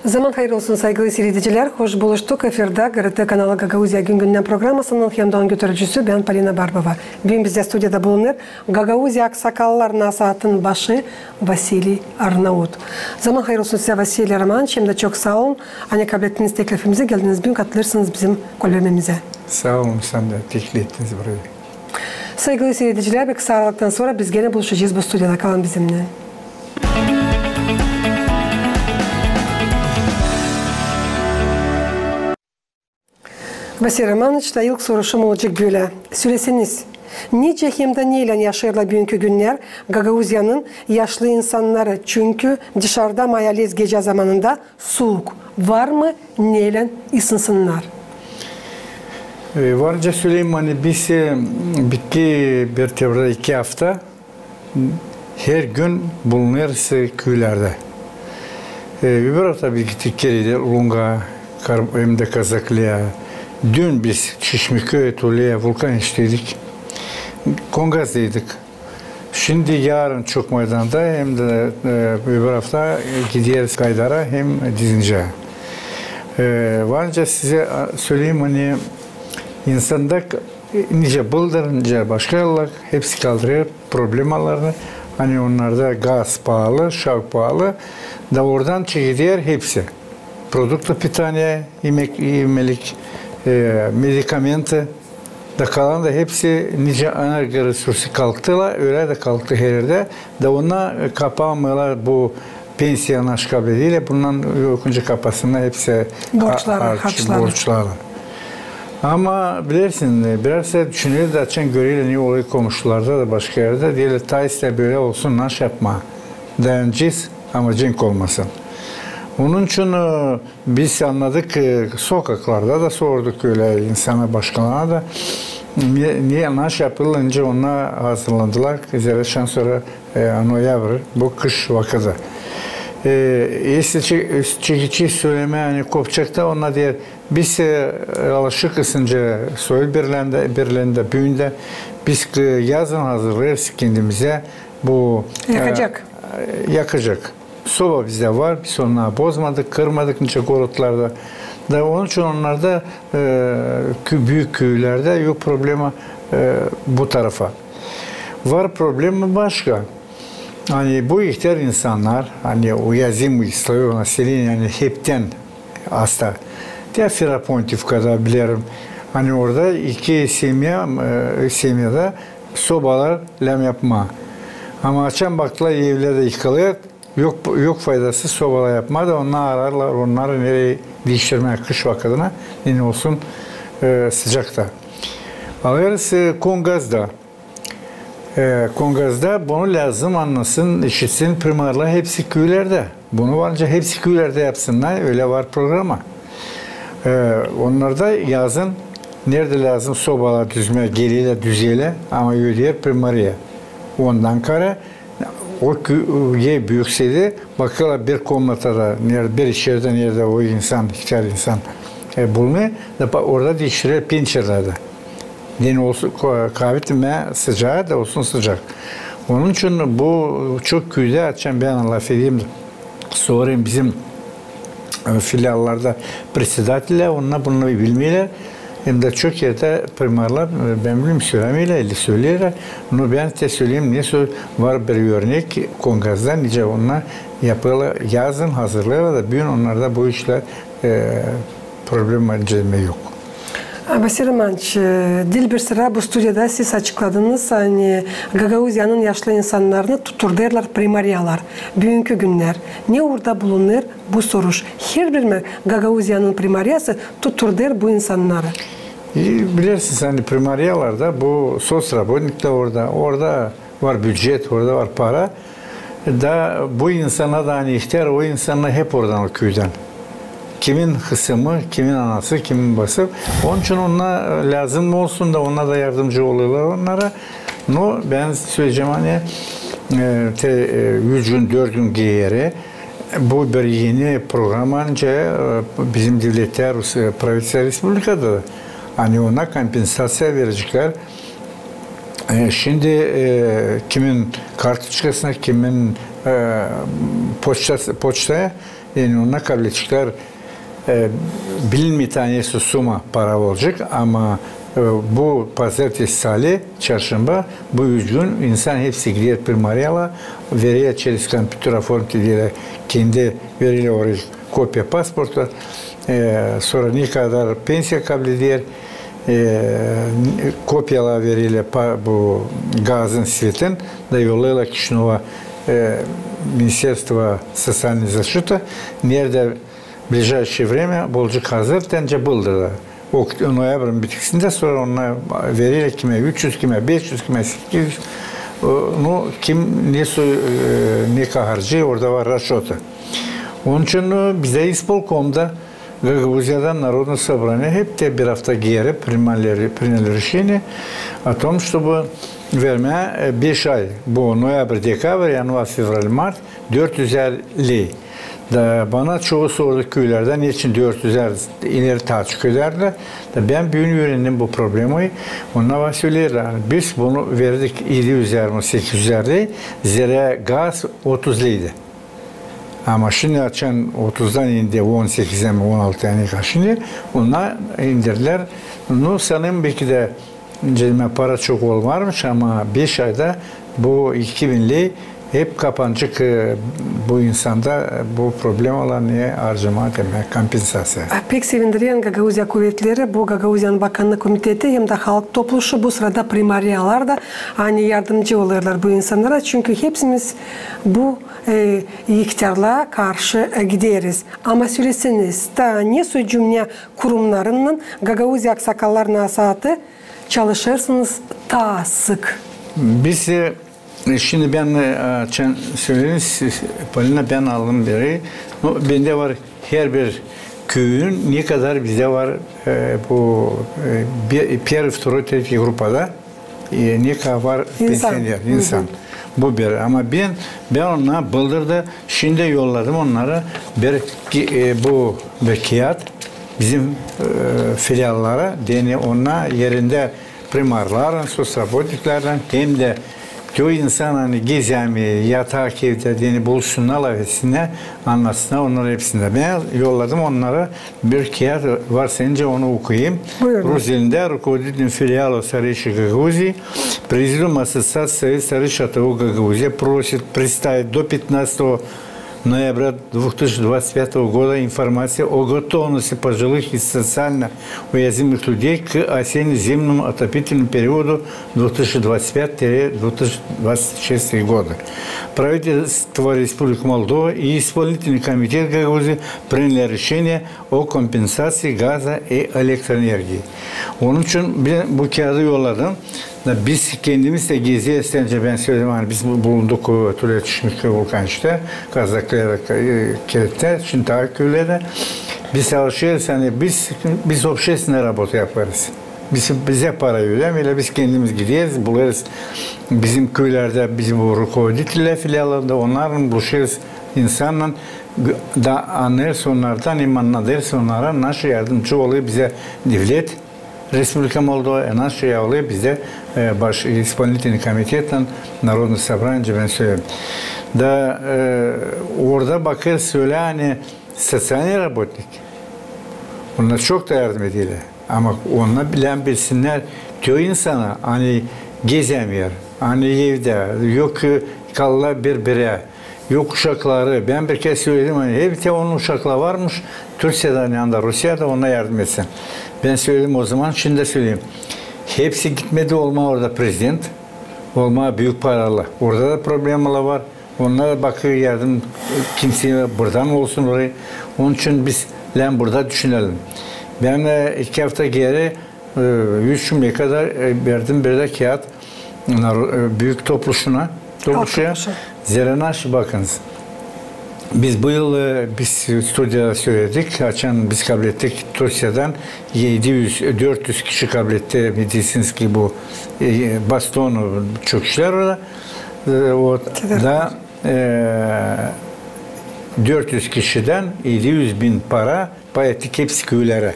Zaman hayırlı olsun saygılı seyirciler. Hoş buluştuk. Efirde GRT kanalı Gagauzya Gün programmasının hemdan götürücüsü ben Polina Barbova. Bugün bizde stüdyoda bulunur Gagauzya Aksakallar Nasat'ın başı Vasili Arnavut. Zaman hayırlı olsun size Vasili Roman. Şimdi çok sağ olun. Hani kabul ettiğiniz teklifimize geldiniz. Bugün katılırsınız bizim kolonimize. Sağ olun, sen de teklif ettiniz buraya. Saygılı seyirciler, bir kısa aralıktan sonra biz gene buluşacağız bu stüdyoda. Kalın bizimle. Vasili Romanovич'la ilk soruşum olacak böyle. Söyleseniz, nice hem de neyle yaşarlar bugünkü günler Gagauzya'nın yaşlı insanları? Çünkü dışarıda mayalez gece zamanında soğuk. Var mı neyle ısınsınlar? Varca söyleyeyim hani biz bitti bir tevrada 2 hafta her gün bulunuyoruz köylerde. Bir hafta bir gittik geriye Lunga, hem de Kazaklı'ya. Dün biz Çeşmeköy, Tulya'ya vulkan işledik. Kongaz'daydık. Şimdi yarın çok meydanda hem de bir hafta gidiyoruz Kaydar'a hem Dizince'ye. Varınca size söyleyeyim hani insanda nice bıldırınca başka yollar hepsi kaldırıyor problemalarını. Hani onlarda gaz pahalı, şark pahalı da oradan çekiliyor hepsi. Produktu bir tane yemelik medikamenti da kalan da hepsi nice enerji resursu kalktılar. Öyle de kalktı her yerde. Da ona kapamıyorlar bu pensiyon aşkabediyle. Bundan yokunca kapasında hepsi borçlarla. Ama bilirsin biraz da düşünüyor da açan göreyle niye olayı komşularda da başka yerde değil. Taisle böyle olsun naş yapma. Dayanacağız ama cenk olmasın. Onun için biz anladık sokaklarda da sorduk öyle insana başkalarına da niye naş yapılınca ona hazırlandılar. Zerreşen sonra noyabr bu kış vakıda. Çekici söyleme hani kopacakta ona diğer biz alışık ısınca soyul birlerinde büyünde biz yazın hazırlarız kendimize bu yakacak. Soba bizde var. Biz onları bozmadık, kırmadık nice gorutlarda. Da onun için onlarda büyük köylerde yok problemi bu tarafa. Var problemi başka. Hani bu ihtiyar insanlar hani o yazım istiyor naselin yani hepten hasta. Diğer Firapontifka'da bilirim. Hani orada 2 semyada sobalar lem yapma. Ama açan baktılar evlerde yıkılıyor. Yok faydası sobala yapma da onlar ararlar onları nereye değiştirmeye kış vakitine ne olsun sıcakta. Alırız Kongaz'da. Kongaz'da bunu lazım anlasın, işitsin primarlar hepsi köylerde. Bunu varınca hepsi köylerde yapsınlar. Öyle var programa. Onlar da yazın nerede lazım sobalar düzmeye geliyle düzeyle ama yürüyor primariye. Ondan kare o ye büyükseydi bakıyorlar bir komnatada bir içeride nerede o insan, ihtiyar insan bulunuyor. Orada değiştiriyor pençelerde. Yani olsun kahvetime sıcağı da olsun sıcak. Onun için bu çok köyde açan ben laf edeyim. Sorayım bizim filiallarda председателя onlar bunu bilmiyorlar. Hem de çok yerde primarlar ben bilmiyorum söylemiyorlar, söylüyorlar. Bunu ben size söyleyeyim niye var bir örnek Kongaz'da nice onlar yapıyorlar yazın hazırlıyorlar da bugün onlarda bu işler problem yok. Vasili Romanovич, dil bir sıra bu stüdyoda siz açıkladınız hani Gagauzya'nın yaşlı insanlarını tuturdular primaryalar. Bugünkü günler. Ne orada bulunur bu soruş? Her bir Gagauzya'nın primaryası tuturdur bu insanları. Bilirsiniz hani primaryalarda bu sosrabonik de orada var bütçet, orada var para. Da bu insana da hani ihtiyar o insanlar hep oradan o köyden. Kimin kısmı, kimin anası, kimin bası. Onun için ona lazım olsun da ona da yardımcı oluyorlar onlara. No, ben söyleyeceğim hani 3 gün 4 gün geri bu bir yeni program önce bizim devletler Pravitsa Respublika'da da hani ona kompensasyon verecekler. Şimdi kimin kartuşkasına, kimin poçtaya Yani ona kabul edecekler bilinmeyen tanesi suma para olacak ama bu pazartesi, salı, çarşamba bu 3 gün insan hepsi gidiyor primaryala veriye через компьютера оформить kendi veriyle oraya kopya pasportu sonra ne kadar pensiya kabul ediyor kopyala veriyle bu gazın svetin da yollayla kişinova Министерство социальной защиты nerede в ближайшее время olacak hazır tence buldu. Noyabrın bitikisinde sonra ona veriyle kime 300 kime 500 kime 800 kim ne harcı orada var raşota. Onun için bize İspolkom'da Гагаузиядан Народное собрание hep de bir hafta geri приняли решение о том, чтобы verme 5 ay bu noyabr, dekabr, yanvar, fevral, mart 450 da bana çoğu sordu köylerden niçin 400'er ileri taç köylerdi da ben büyün öğrendim bu problemi ona söylüyorlar biz bunu verdik 700-800 değil zira gaz 30'lıydı. Ama şimdi açan 30'dan indi 18'e mi 16'ya ne kaçınca onlar indirdiler. Sanırım belki de para çok olmarmış ama 5 ayda bu 2000'li hep kapanacak bu insanda bu problem olan harcama demek kompensasyon. Pek sevindiriyen Gagauzya kuvvetleri bu Gagauzyan Bakanlık Komiteti hem de halk topluluğu bu sırada primaryalarda hani yardımcı oluyorlar bu insanlara çünkü hepimiz bu iktidara karşı gideriz. Ama söyleseniz da ne cümle kurumlarının Gagauzya aksakallarına saati çalışırsınız daha sık. Biz şimdi ben söyleyiniz Polina ben aldım beri. Bende var her bir köyün ne kadar bizde var bu Pierre Vtorой Tretий grupada ne kadar var pensioner insan. Bu bir ama ben ona bıldırdı şimdi yolladım onlara bu kağıt bizim filiallara deni ona yerinde primarların, sosyalpolitiklerden hem de o insan hani gizemi, yatak evde deni bulsunlar lavesine anlatsınlar onları hepsinde. Ben yolladım onlara bir kağıt var sence onu okuyayım. Rus dilinde rukovodитель филиала Старейшей Гагаузии, Президиум Ассоциации Старейшего Гагаузии просит представить до 15 ноября 2025 года информация о готовности пожилых и социально уязвимых людей к осенне-зимнему отопительному периоду 2025-2026 года. Правительство Республики Молдова и исполнительный комитет Гагаузии приняли решение о компенсации газа и электроэнергии. Onun için ben bu kağıdı yolladım. Biz kendimiz de geziye sence ben söyledim hani biz bulunduk Tulet Çişmişköy Volkanç'ta Kazaklı'ya kilette şimdi daha köylerde biz çalışıyoruz hani biz общественная работа yaparız. Bize para ödemiyorlar biz kendimiz gidiyoruz buluruz bizim köylerde bizim bu rukovodителler filialında onların buluşuyoruz insanla da anlarız onlardan imanladırız onlara nasıl yardımcı oluyor bize devlet Республика Молдова, наши явлы bizde baş исполнительный комитеттен Народное собрание ben söyleyeyim. Da orada bakır söyle hani sosyal работник. Onlar çok da yardım ediyorlar. Ama onlar bilen bilsinler diyor insana hani gezemiyor. Hani evde yok kallar birbirine. Yok uşakları. Ben bir kez söyledim hani hep de onun uşakları varmış. Türkiye'den yanında Rusya'da ona yardım etsin. Ben söyledim o zaman şimdi de söyleyeyim. Hepsi gitmedi olma orada prezident. Olma büyük paralı. Orada da problemler var. Onlar bakıyor yardım kimseye buradan olsun orayı. Onun için biz burada düşünelim. Ben 2 hafta geri 100 cümle kadar verdim bir de kağıt büyük topluluğuna. Zelenaş bakınız. Biz bu yıl biz stüdyoda söyledik. Açan biz kabul ettik. Türkiye'den 400 kişi kabul etti. Bilirsiniz ki bu bastonu çok kişiler orada. O da 400 kişiden 700.000 para pay ettik hepsi köylere.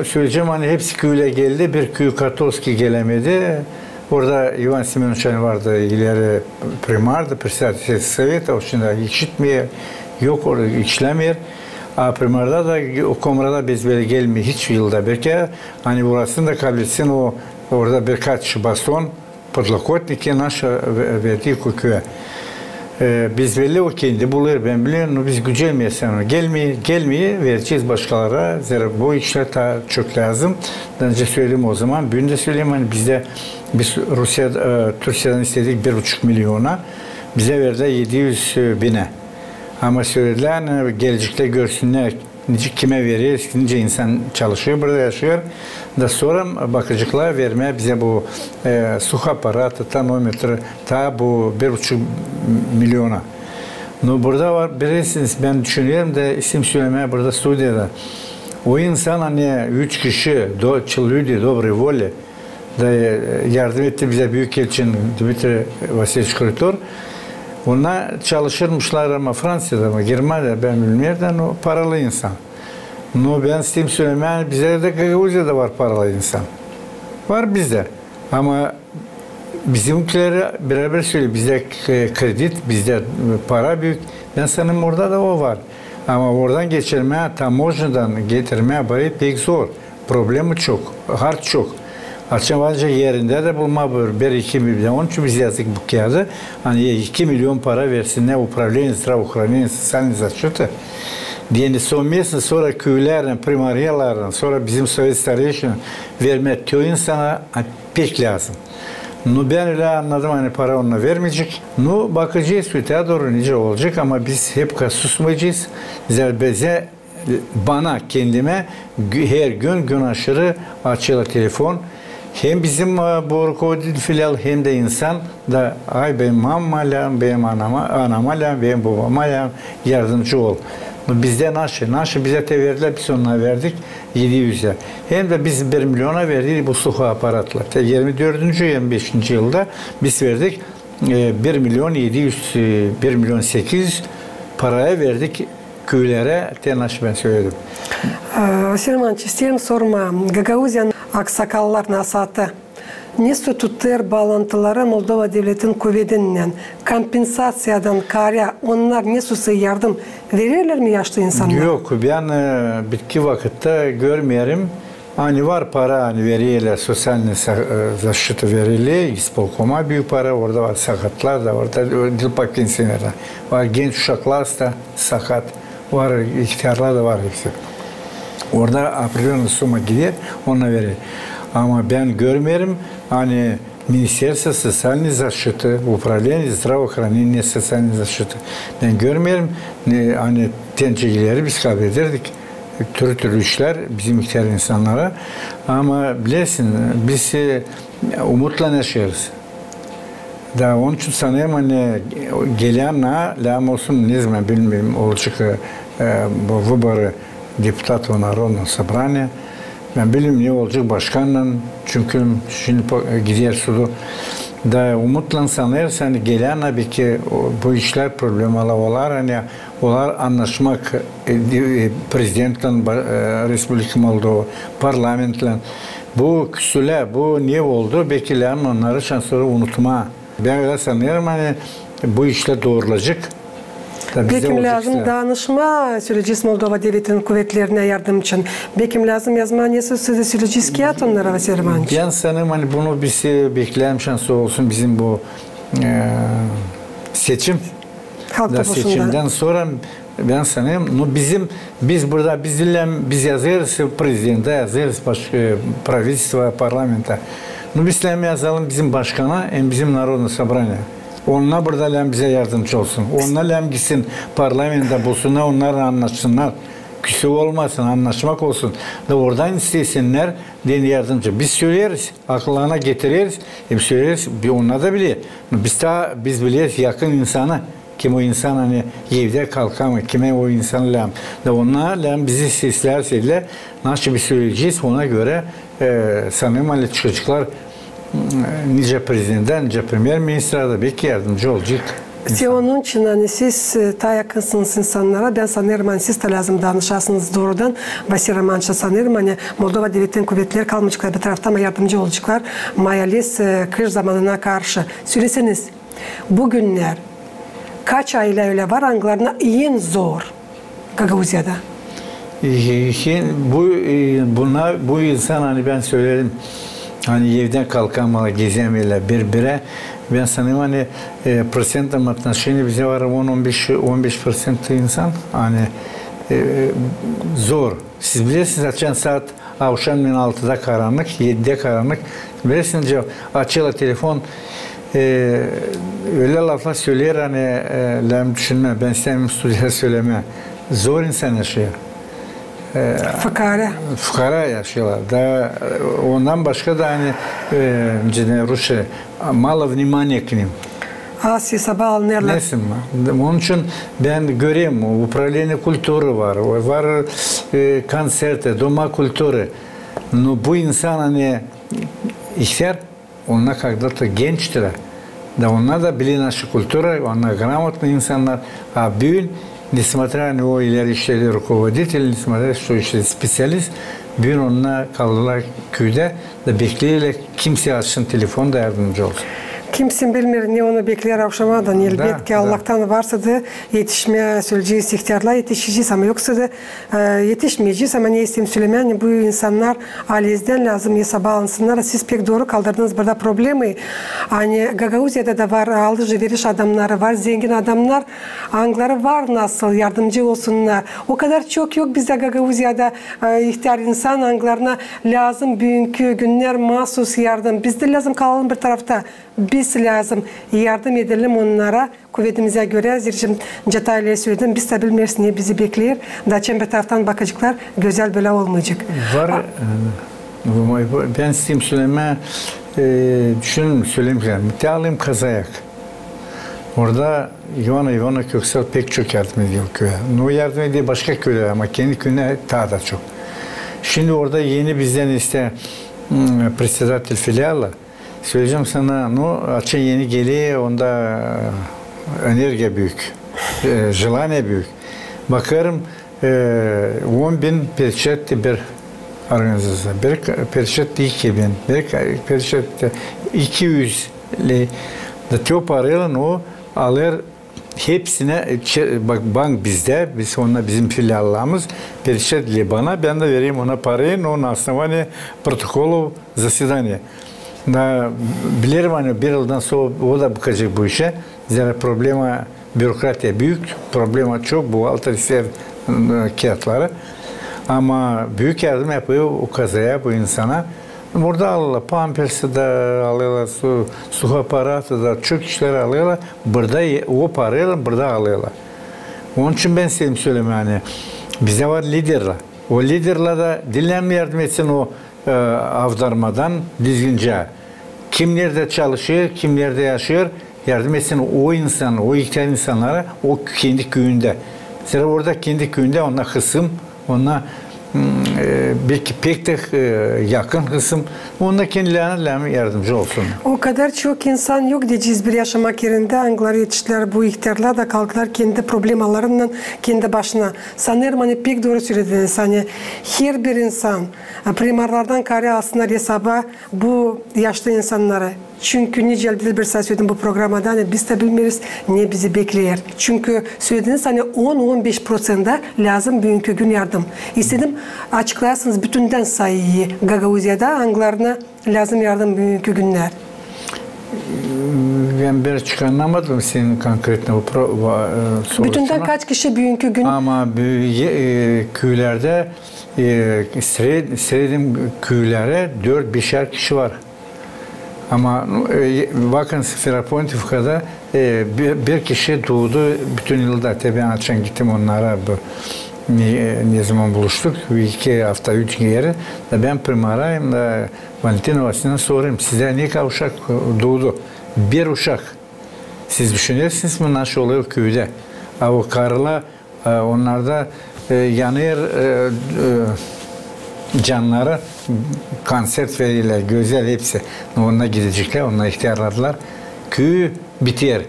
Söyleyeceğim hani hepsi köyle geldi. Bir köy Katolski gelemedi. Orada Ivan Semenoviç vardı, ileri primardı, председатель совета, şimdi işitmiyor, yok orada işlemiyor. Primarda da o komrada biz böyle gelmiyor hiç yılda belki hani burasını da kabilsin o orada birkaç baston potlakotniki naşa verdiği köye. Biz belli o kendi bulur ben biliyorum biz gücelmeyesen gelmeyi vereceğiz başkalara. Zira bu işler çok lazım. Daha önce söyleyeyim o zaman. Bugün de söyleyeyim hani biz Türkiye'den istedik 1,5 milyona. Bize verdi 700 bine. Ama söylediler gelecekte görsünler kime veriyor, nice insan çalışıyor, burada yaşıyor. Da sonra bakıcıklar vermeye bize bu su aparatı, termometre, ta bu 1,5 milyona. No, burada var, bilirsiniz ben düşünüyorum da isim söylemeye burada stüdyoda. O insan hani 3 kişi, люди доброй воли da yardım etti bize Büyükelçin Dmitri Vasilyevich Krytor. Onlar çalışırmışlar ama Fransa'da mı, Germanya'da ben bilmiyorum o paralı insan. No, ben isim söylemeye bize de Gagavuzya'da var paralı insan. Var bizde. Ama bizimkileri beraber söylüyor. Bizde kredi, bizde para büyük. Ben sanırım orada da o var. Ama oradan geçirmeye, tamoşnadan getirmeye bari pek zor. Problemi çok, harç çok. Açıkçası yerinde de bulma böyle 1-2 milyon. Onun için biz yazdık bu kağıdı. Hani 2 milyon para versinler upravlение здравоохранения социальной защиты. Yani son sonra köylerden, primariyalardan, sonra bizim Sovyet stareyşine vermek köy insana pek lazım. No, ben öyle anladım hani para onunla vermeyecek. No, bakacağız öteye doğru nice olacak ama biz hep susmayacağız. Bize bana kendime her gün aşırı açıyla telefon. Hem bizim bu rukovodитель filial hem de insan da ay benim mamma benim anama benim babama yardımcı ol. Bizde naşı bize verdiler, biz onlara verdik 700'e. Hem de biz 1 milyona verdik bu su aparatlar. 24. 25. yılda biz verdik 1 milyon 700, 1 milyon 800 paraya verdik köylere. Tenaş ben söyledim. Vasiliy isterim sorma. Gagauzyan aksakallarına asatı. Nesi tutar bağlantıları Moldova devletin kuvvetinden, kompensasya'dan karya onlar nesuse yardım verirler mi yaşlı insanlar? Yok, ben bitki vakitte görmüyorum. Hani var para hani veriyorlar, sosyal защита veriliyor, İspolkoma büyük para, orada var sakatlar da, orada dilpak pensiyoner var, genç uşaklar da sakat, var ihtiyarlar da var hepsi. Orada определенная suma gidiyor, ona veriyor. Ama ben görmüyorum, hani Министерство социальной защиты, Управление здравоохранения социальной защиты. Ben görmüyorum, hani tencilleri biz kabul ederdik. Türlü işler bizim ihtiyar insanlara. Ama bilirsin, biz umutla yaşıyoruz. Da onun için sanıyorum hani gelen lağım olsun ne zaman bilmiyorum olacak bu выборы депутатов Народного собрания. Ben bilmiyorum ne olacak başkanla çünkü şimdi gidiyor sudu. Da umutla sanıyoruz hani gelen tabii ki bu işler problemalı olar hani olar anlaşmak prezidentle Respublika Moldova parlamentle bu küsüle bu niye oldu belki lan onları şansları unutma. Ben öyle sanıyorum hani bu işler doğrulacak. Bekim lazım danışma süreci Moldova devletinin kuvvetlerine yardım için. Bekim lazım yazmaniyası size süreci skiyat onlara Vasiliy Ivanoviç. Ben sanırım hani bunu biz bekleyen şansı olsun bizim bu seçim. Seçimden sonra ben sanırım biz burada biz yazarız prezidente yazarız правительство parlamenta. Biz yazalım bizim başkana hem bizim Народное собрание. Onlar burada bize yardımcı olsun. Onlar gitsin parlamenta bulsunlar, onlarla anlaşsınlar. Küsü olmasın, anlaşmak olsun. Da oradan istesinler, diye yardımcı. Biz söyleriz, akıllarına getiririz. Hep söyleriz, onlar da bilir. Biz biliriz yakın insanı. Kim o insan hani evde kalkamıyor, kime o insan lazım. Da onlar bizi seslerse nasıl bir söyleyeceğiz ona göre sanırım hani çıkacaklar nice prezidentten, nice premier ministra da belki yardımcı olacak. Onun için hani siz ta yakınsınız insanlara. Ben sanırım hani siz de lazım danışasınız doğrudan. Vasiliy Ivanoviç'a sanırım hani Moldova devletinin kuvvetleri kalmayacaklar bir tarafta ama yardımcı olacaklar. Mayalis kış zamanına karşı. Söyleseniz bugünler Kaç aile öyle var, anılarına en zor Gagavuzya'da? Bu insan hani ben söyledim, hani evden kalkamalı, gezemiyorlar birbirine. Ben sanıyorum hani процентном отношении bize var 10-15% insan hani zor. Siz bilirsiniz açan saat akşam 6'da karanlık, 7'de karanlık. Bilirsiniz açıyorlar telefon öyle laflar söyler hani lafım düşünme, ben istemiyorum stüdyoda söyleme. Zor insan yaşıyor. Fukara yaşıyorlar. Da ondan başka da hani Rusya mало внимания к ним. Asya bağlanırlar. Neyse mi? Onun için ben göreyim, upravление kültürü var, var konserte, doma kültürü. Но bu insan hani ister, onlar когда-то gençtir. Da onlar da bilir naşı kültürü, onlar грамотные insanlar. А bugün nесмотря на его ileri işleri rukovodитель, nесмотря что işte spesialist, bugün onunla kaldılar köyde de bekleyiyle kimse açsın telefon da yardımcı olsun. Kimsin bilmir ne onu bekler akşamadan. Elbette Allah'tan varsa da yetişmeye söyleyeceğiz ihtiyarlar yetişeceğiz ama yoksa da yetişmeyeceğiz ama ne isteyeyim söylemem bu insanlar aileden lazım yasa bağlansınlar. Siz pek doğru kaldırdınız burada problemi. Hani Gagavuzya'da da var alıcı veriş adamları var, zengin adamlar, angları var nasıl yardımcı olsunlar. O kadar çok yok bizde Gagavuzya'da ihtiyar insan anglarına lazım bugünkü günler mahsus yardım. Bizde lazım kalalım bir tarafta. Biz lazım yardım edelim onlara kuvvetimize göre. Zircim Cetaylı'ya söyledim. Biz de bilmiyoruz niye bizi bekliyor. Daçen bir taraftan bakacaklar. Güzel böyle olmayacak. Var. Ben isteyeyim söyleme düşünün söyleyeyim. Müteallim Kazayak. Orada Ivana Köksal pek çok yardım ediyor köye. O yardım ediyor başka köyler ama kendi köyüne daha da çok. Şimdi orada yeni bizden işte председатель filiala söyleyeceğim sana, açı yeni geliyor, onda enerji büyük, желание büyük. Bakarım 10.000 перчет bir organizasyon, bir перчет 2.000, bir перчет 200 da çok parayla o alır hepsine, bak bank bizde, biz onunla bizim filiallarımız перчет bana, ben de vereyim ona parayı, o на основании протоколов заседания. Da bilirim hani bir yıldan sonra o da bakacak bu işe. Zira problema bürokratiya büyük, problema çok, buhalteristler kağıtları. Ama büyük yardım yapıyor o kazaya, bu insana. Burada alıyorlar, pampersi de alıyorlar, su aparatı da çok işler alıyorlar. Burada o parayla burada alıyorlar. Onun için ben size söyleyeyim yani, bize var liderler. O liderler de dinlenme yardım etsin o avdarmadan düzgünce. Kim nerede çalışıyor, kim nerede yaşıyor, yardım etsin o insan, o ihtiyar insanlara o kendi köyünde. Mesela orada kendi köyünde ona kısım, ona belki pek de yakın kısım, onda kendilerine yardımcı olsun. O kadar çok insan yok diyeceğiz bir yaşamak yerinde. Anglar yetiştiler, bu ihtiyarlar da kalktılar kendi problemalarından kendi başına. Sanırım hani pek doğru söylediniz. Hani her bir insan primarlardan kare alsınlar hesaba bu yaşlı insanları. Çünkü nice bir saat söyledim bu programda hani biz de bilmiyoruz ne bizi bekliyor. Çünkü söylediniz hani 10-15% lazım bugünkü gün yardım. İstedim açıklayasınız bütünden sayıyı Gagavuzya'da anglarına lazım yardım bugünkü günler. Ben bir çıkaramadım senin konkretne bu sorusuna. Bütünden kaç kişi bugünkü gün? Ama köylerde seyredim köylere 4-5'er kişi var. Ama bakın Ferapontivka'da bir kişi doğdu bütün yılda. Tabii ben açan gittim onlara ne zaman buluştuk? 2 hafta, 3 yere. Ben primarayım da Valentina Vasilyevna'ya sorayım. Size ne kadar uşak doğdu? Bir uşak. Siz düşünüyorsunuz mu nasıl oluyor köyde? O karılar onlarda yanıyor canları, kanser verirler, gözler hepsi. Onunla gidecekler, onunla ihtiyarladılar. Köy bitiyor.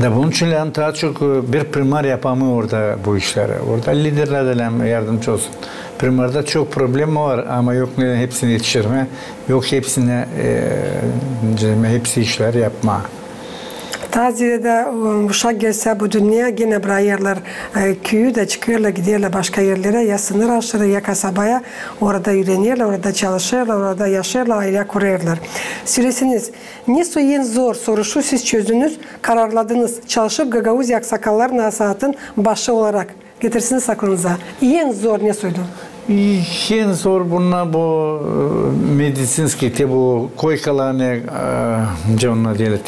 Da bunun için daha çok bir primar yapamıyor orada bu işleri. Orada liderler de yardımcı olsun. Primarda çok problem var ama yok hepsini yetiştirme, yok hepsine hepsi işler yapma. Taziyede uşak gelse bu dünya yine bırakırlar köyü de çıkıyorlar gidiyorlar başka yerlere ya sınır aşırı ya kasabaya orada öğreniyorlar, orada çalışıyorlar, orada yaşıyorlar, aile kuruyorlar. Süresiniz ne en zor soruşu siz çözdünüz, kararladınız, çalışıp Gagauzya Aksakallar Nasihat'ın başı olarak getirsiniz aklınıza. En zor ne söyledi? En zor bunlar bu медицинский, bu койкаларны, canına diyelim,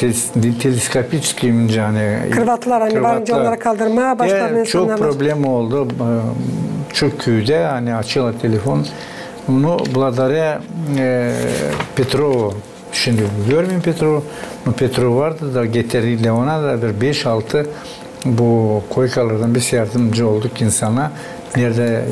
teleskopическим yani. Kırvatlar hani varınca onlara kaldırmaya başladı insanlar. Çok problem oldu. Çok köyde hani açıyorlar telefon. Bunu благодаря Petrov'u. Şimdi görmeyeyim Petrov'u. Petrov vardı da getirdiler ona da bir 5-6 bu koykalardan biz yardımcı olduk insana. Nerede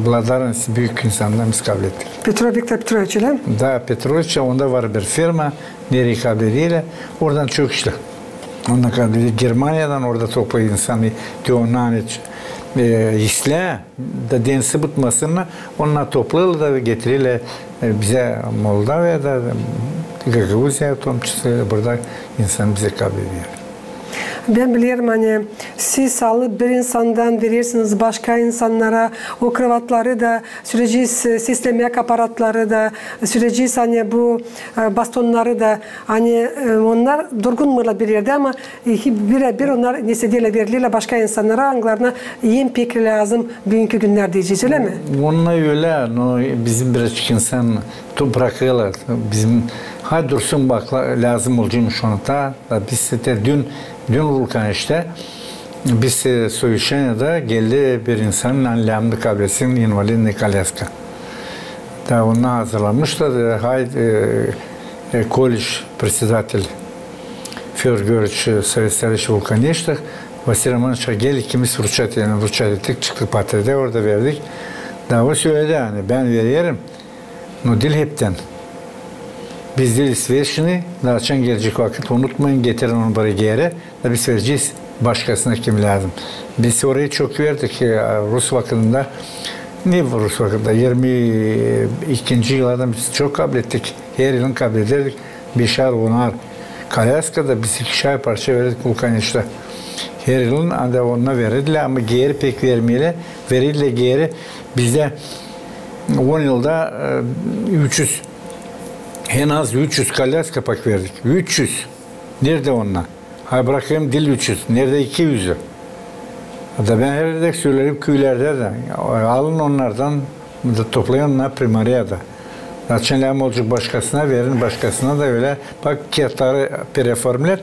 благодарность büyük insandan biz kabul ettik. Petrov Viktor Petrovic öyle mi? Da Petrovic, onda var bir firma, nereye kabul ediyle. Oradan çok işler. Ondan kabul ediyor. Germanya'dan orada toplayı insanı diyorlar isle da densi bıtmasını onlar toplarlar da getirirler bize Moldova'da Gagauzya tomçusu burada insan bize kabul ediyor. Ben biliyorum hani siz alıp bir insandan verirsiniz başka insanlara o kravatları da süreci sistemik aparatları da süreci hani bu bastonları da hani onlar durgun mıla bir yerde ama birebir onlar nesediyle veriliyle başka insanlara anglarına yem pek lazım bugünkü günler diyeceğiz öyle mi? Onunla öyle bizim birazcık insan bırakıyorlar bizim ha dursun bak lazım olacakmış onu da biz de dün Vulkan işte biz Soyuşanya'da geldi bir insanın anlamlı kabilesinin invalidini Kalyaska. Da onu hazırlamışlar. Колледж председатель Федор Георгиевич Совет Старейших Vulkanistler Vasile Романович'a gel ikimiz vurçat ettik çıktık patrede orada verdik. Da o söyledi yani ben veriyorum. No dil hepten. Biz dil İsveç'ini daha açan gelecek vakit unutmayın getirin onu buraya geri. Da biz vereceğiz başkasına kim lazım. Biz orayı çok verdik Rus vakitinde. Ne Rus vakitinde? 22. yıllardan biz çok kabul ettik. Her yılın kabul ederdik. 5'er 10'ar. Kalyaska'da biz 2'şer parça verdik Vulkaniş'te. Her yılın anda onunla verirdiler ama geri pek vermeyle. Verirdiler geri. Bizde 10 yılda 300 en az 300 Kalyaska kapak verdik. 300. Nerede onlar? Ha bırakayım dil 300. Nerede 200'ü? Da ben her yerde söylerim köylerde de. Alın onlardan da toplayın onlar primariyada. Açın olacak başkasına verin başkasına da öyle. Bak kağıtları preformler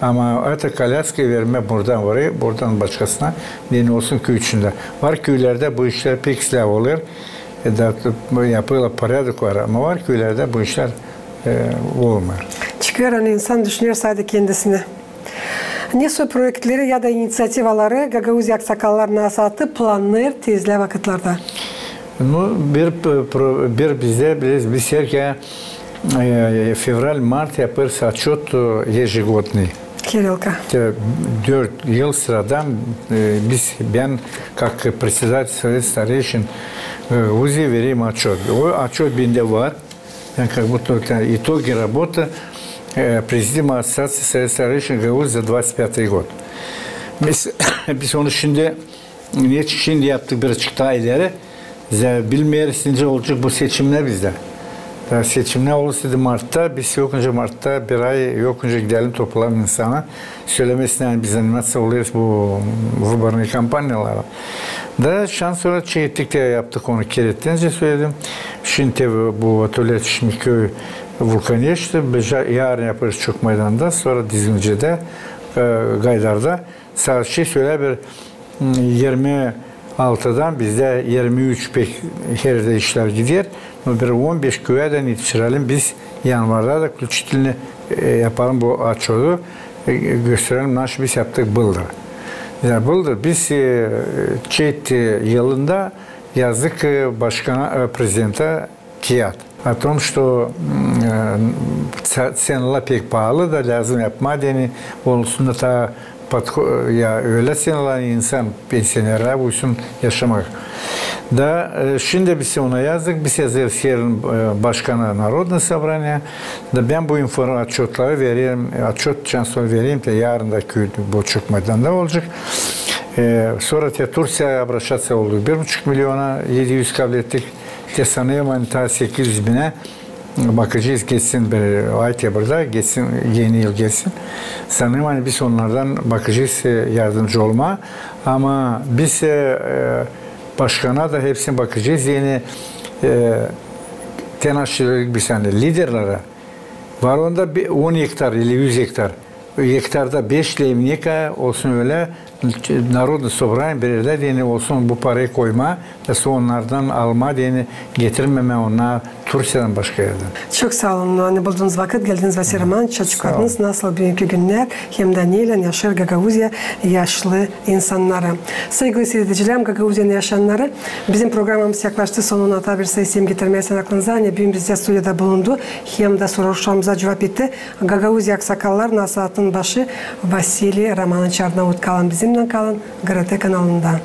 ama öte Kalyaska verme buradan oraya buradan başkasına ne olsun köy içinde. Var köylerde bu işler pek silah oluyor. Yapıyorlar paradık var ama var köylerde bu işler olmuyor. Çıkıyor hani insan düşünüyor sadece kendisine. Nasıl projeleri ya da inisiyativaları Gagauzya Aksakallar Nasihatı planlar tezli vakitlerde? Bir bize biz her fevral-mart yaparız отчет ежегодный. Kirillka. 4 yıl sıradan ben как председатель Совета Старейшин УЗИ vereyim отчет. O отчет bende var. Yani как будто итоги работы Президиума Ассоциации Совета Старейшин Гагаузии за 25 год. Biz onu şimdi yaptık birazcık daha ileri. Bilmeyiz ne olacak bu seçimler bizde. Seçimler olursa Mart'ta, biz yokunca Mart'ta bir ay yokunca gidelim toplayalım insana. Söylemesine yani biz animasyon oluyoruz bu выборные kampanyalara. Da şans sonra çektik de yaptık onu kerettince söyledim. Şimdi bu atölye Şimdiköy Vulkaniyet'te yarın yaparız çok meydanda sonra Dizimce'de Gaydar'da sadece söyler bir 26'dan bizde 23 pek her yerde işler gidiyor. Bir 15 köyden yetiştirelim. Biz yanvarda da Kulçitilini yapalım bu açığı gösterelim. Nasıl biz yaptık Bıldır. Yani Bıldır biz çeyt yılında yazdık başkana, prezidenta Kiyat. O том, что seneler pek pahalı da lazım yapma deni olsun da ya öyle seneler insan pensionerler uysun yaşamak. Şimdi biz ona yazdık. Biz yazıyoruz yerin başkanı Народное собрание. Ben bu отчетları vereyim. Отчет şansını vereyim de yarın da Boçuk Meydan'da olacak. Sonra Türkiye'ye обращаться oldu. 1,5 milyona 700 kabul ettik. Sanıyorum hani ta 800 bine bakacağız geçsin bir ay burada geçsin yeni yıl geçsin. Sanırım hani biz onlardan bakacağız yardımcı olma. Ama biz başkana da hepsine bakacağız. Yeni tenaşçılık bir sene liderlere var onda 10 hektar ile 100 hektar. Hektarda 5 lemnika olsun öyle Народное собрание belirler yani olsun bu parayı koyma ve onlardan alma yani getirmeme onlar Türkiye'den başka yerden. Çok sağ olun. Hani bulduğunuz vakit geldiniz ve Roman çıkardınız. Nasıl büyük günler hem de neyle yaşar Gagauzya yaşlı insanları. Sevgili seyircilerim, Gagauzya'nın yaşayanları bizim programımız yaklaştı sonuna da bir sayısıyım getirmeyesin aklınıza. Hani bugün bizde stüdyoda bulundu. Hem de soruşturmamıza cevap etti. Gagauzya aksakallar Nasat'ın başı Vasili Roman Çarnavut kalın bizimle kalın. GRT kanalında.